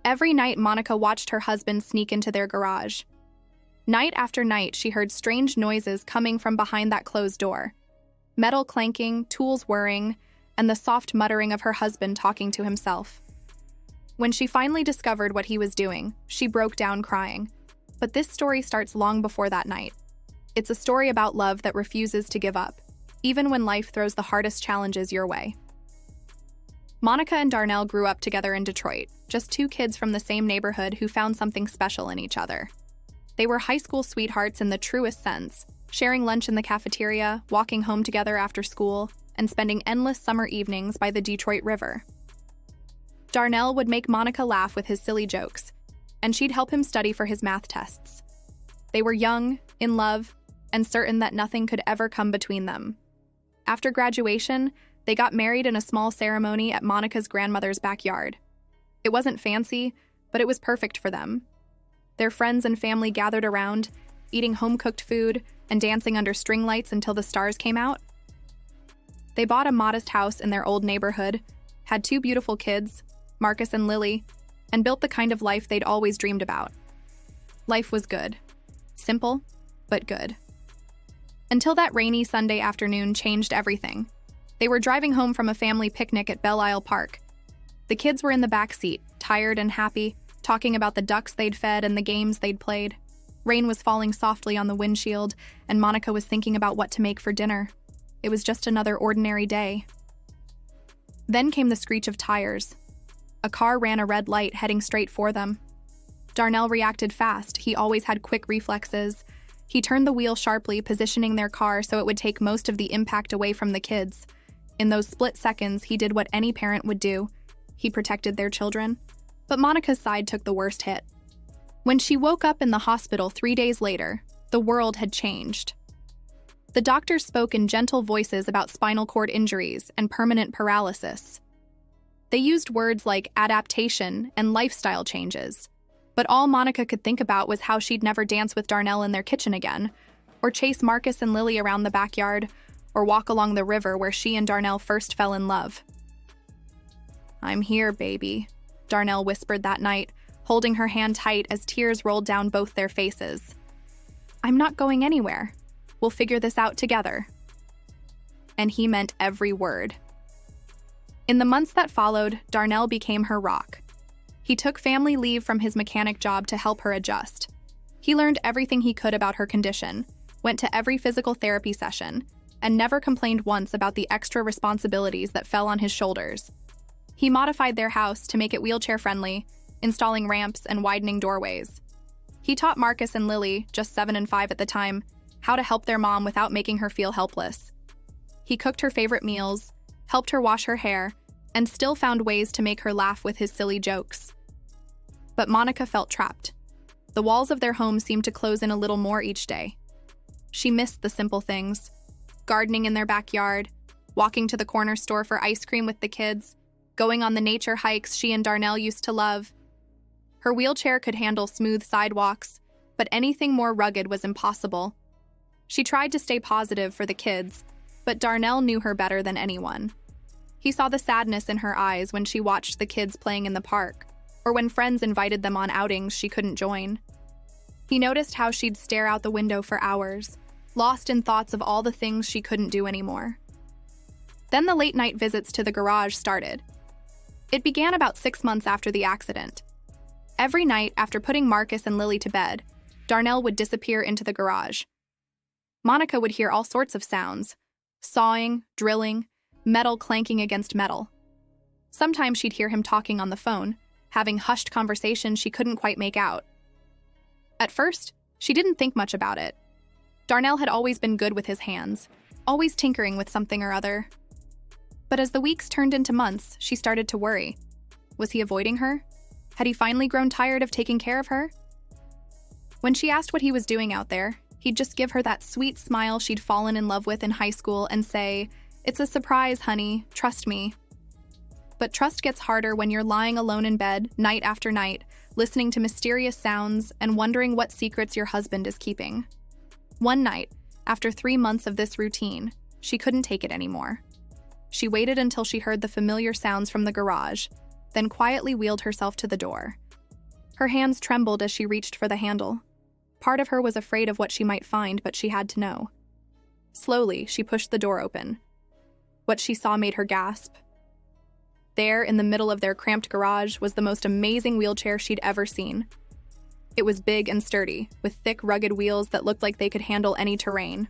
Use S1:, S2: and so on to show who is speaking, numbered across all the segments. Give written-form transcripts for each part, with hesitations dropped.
S1: Every night, Monica watched her husband sneak into their garage. Night after night, she heard strange noises coming from behind that closed door. Metal clanking, tools whirring, and the soft muttering of her husband talking to himself. When she finally discovered what he was doing, she broke down crying. But this story starts long before that night. It's a story about love that refuses to give up, even when life throws the hardest challenges your way. Monica and Darnell grew up together in Detroit, just two kids from the same neighborhood who found something special in each other. They were high school sweethearts in the truest sense, sharing lunch in the cafeteria, walking home together after school, and spending endless summer evenings by the Detroit River. Darnell would make Monica laugh with his silly jokes, and she'd help him study for his math tests. They were young, in love, and certain that nothing could ever come between them. After graduation, they got married in a small ceremony at Monica's grandmother's backyard. It wasn't fancy, but it was perfect for them. Their friends and family gathered around, eating home-cooked food and dancing under string lights until the stars came out. They bought a modest house in their old neighborhood, had two beautiful kids, Marcus and Lily, and built the kind of life they'd always dreamed about. Life was good. Simple, but good. Until that rainy Sunday afternoon changed everything. They were driving home from a family picnic at Belle Isle Park. The kids were in the back seat, tired and happy, talking about the ducks they'd fed and the games they'd played. Rain was falling softly on the windshield, and Monica was thinking about what to make for dinner. It was just another ordinary day. Then came the screech of tires. A car ran a red light heading straight for them. Darnell reacted fast. He always had quick reflexes. He turned the wheel sharply, positioning their car so it would take most of the impact away from the kids. In those split seconds, he did what any parent would do. He protected their children. But Monica's side took the worst hit. When she woke up in the hospital 3 days later, the world had changed. The doctors spoke in gentle voices about spinal cord injuries and permanent paralysis. They used words like adaptation and lifestyle changes, but all Monica could think about was how she'd never dance with Darnell in their kitchen again, or chase Marcus and Lily around the backyard, or walk along the river where she and Darnell first fell in love. "I'm here, baby," Darnell whispered that night, holding her hand tight as tears rolled down both their faces. "I'm not going anywhere. We'll figure this out together." And he meant every word. In the months that followed, Darnell became her rock. He took family leave from his mechanic job to help her adjust. He learned everything he could about her condition, went to every physical therapy session, and never complained once about the extra responsibilities that fell on his shoulders. He modified their house to make it wheelchair-friendly, installing ramps and widening doorways. He taught Marcus and Lily, just 7 and 5 at the time, how to help their mom without making her feel helpless. He cooked her favorite meals, helped her wash her hair, and still found ways to make her laugh with his silly jokes. But Monica felt trapped. The walls of their home seemed to close in a little more each day. She missed the simple things: gardening in their backyard, walking to the corner store for ice cream with the kids, going on the nature hikes she and Darnell used to love. Her wheelchair could handle smooth sidewalks, but anything more rugged was impossible. She tried to stay positive for the kids, but Darnell knew her better than anyone. He saw the sadness in her eyes when she watched the kids playing in the park, or when friends invited them on outings she couldn't join. He noticed how she'd stare out the window for hours, lost in thoughts of all the things she couldn't do anymore. Then the late-night visits to the garage started. It began about 6 months after the accident. Every night, after putting Marcus and Lily to bed, Darnell would disappear into the garage. Monica would hear all sorts of sounds: sawing, drilling, metal clanking against metal. Sometimes she'd hear him talking on the phone, having hushed conversations she couldn't quite make out. At first, she didn't think much about it. Darnell had always been good with his hands, always tinkering with something or other. But as the weeks turned into months, she started to worry. Was he avoiding her? Had he finally grown tired of taking care of her? When she asked what he was doing out there, he'd just give her that sweet smile she'd fallen in love with in high school and say, "It's a surprise, honey, trust me." But trust gets harder when you're lying alone in bed, night after night, listening to mysterious sounds and wondering what secrets your husband is keeping. One night, after 3 months of this routine, she couldn't take it anymore. She waited until she heard the familiar sounds from the garage, then quietly wheeled herself to the door, Her hands trembled as she reached for the handle. Part of her was afraid of what she might find, but she had to know. Slowly, she pushed the door open. What she saw made her gasp. There, in the middle of their cramped garage, was the most amazing wheelchair she'd ever seen. It was big and sturdy, with thick, rugged wheels that looked like they could handle any terrain.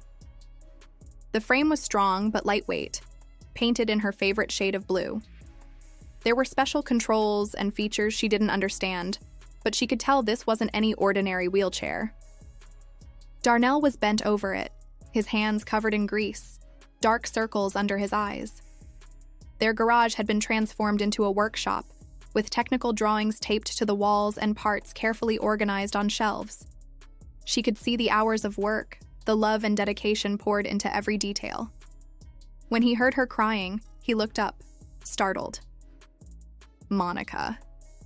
S1: The frame was strong but lightweight, painted in her favorite shade of blue. There were special controls and features she didn't understand, but she could tell this wasn't any ordinary wheelchair. Darnell was bent over it, his hands covered in grease, dark circles under his eyes. Their garage had been transformed into a workshop, with technical drawings taped to the walls and parts carefully organized on shelves. She could see the hours of work, the love and dedication poured into every detail. When he heard her crying, he looked up, startled. "Monica,"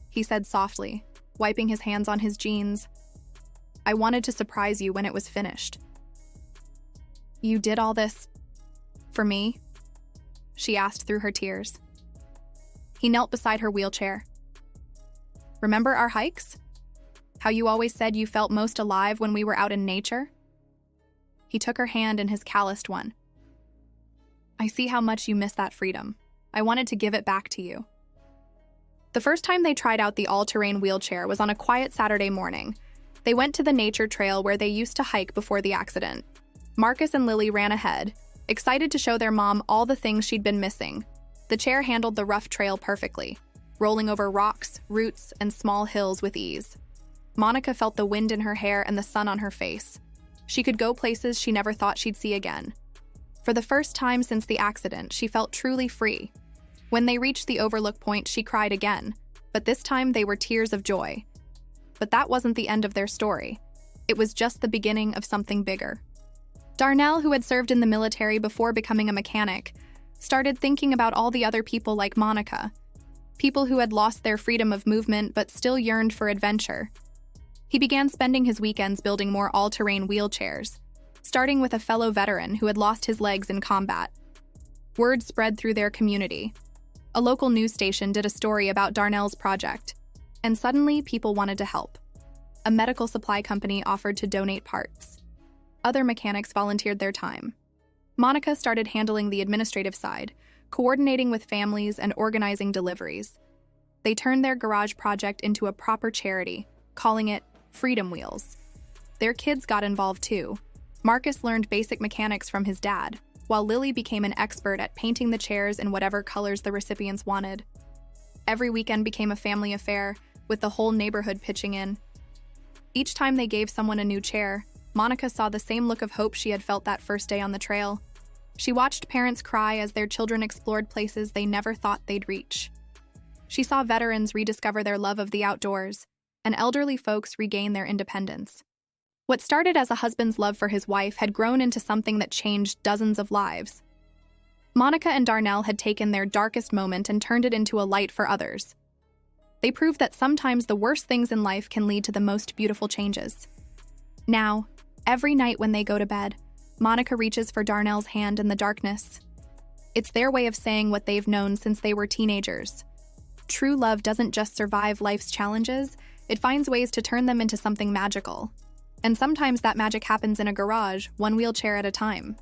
S1: he said softly, wiping his hands on his jeans. "I wanted to surprise you when it was finished." "You did all this for me?" she asked through her tears. He knelt beside her wheelchair. "Remember our hikes? How you always said you felt most alive when we were out in nature?" He took her hand in his calloused one. "I see how much you miss that freedom. I wanted to give it back to you." The first time they tried out the all-terrain wheelchair was on a quiet Saturday morning. They went to the nature trail where they used to hike before the accident. Marcus and Lily ran ahead, excited to show their mom all the things she'd been missing. The chair handled the rough trail perfectly, rolling over rocks, roots, and small hills with ease. Monica felt the wind in her hair and the sun on her face. She could go places she never thought she'd see again. For the first time since the accident, she felt truly free. When they reached the overlook point, she cried again, but this time they were tears of joy. But that wasn't the end of their story. It was just the beginning of something bigger. Darnell, who had served in the military before becoming a mechanic, started thinking about all the other people like Monica, people who had lost their freedom of movement but still yearned for adventure. He began spending his weekends building more all-terrain wheelchairs, starting with a fellow veteran who had lost his legs in combat. Word spread through their community. A local news station did a story about Darnell's project, and suddenly people wanted to help. A medical supply company offered to donate parts. Other mechanics volunteered their time. Monica started handling the administrative side, coordinating with families and organizing deliveries. They turned their garage project into a proper charity, calling it Freedom Wheels. Their kids got involved too. Marcus learned basic mechanics from his dad, while Lily became an expert at painting the chairs in whatever colors the recipients wanted. Every weekend became a family affair, with the whole neighborhood pitching in. Each time they gave someone a new chair, Monica saw the same look of hope she had felt that first day on the trail. She watched parents cry as their children explored places they never thought they'd reach. She saw veterans rediscover their love of the outdoors, and elderly folks regain their independence. What started as a husband's love for his wife had grown into something that changed dozens of lives. Monica and Darnell had taken their darkest moment and turned it into a light for others. They proved that sometimes the worst things in life can lead to the most beautiful changes. Now, every night when they go to bed, Monica reaches for Darnell's hand in the darkness. It's their way of saying what they've known since they were teenagers. True love doesn't just survive life's challenges, it finds ways to turn them into something magical. And sometimes that magic happens in a garage, one wheelchair at a time.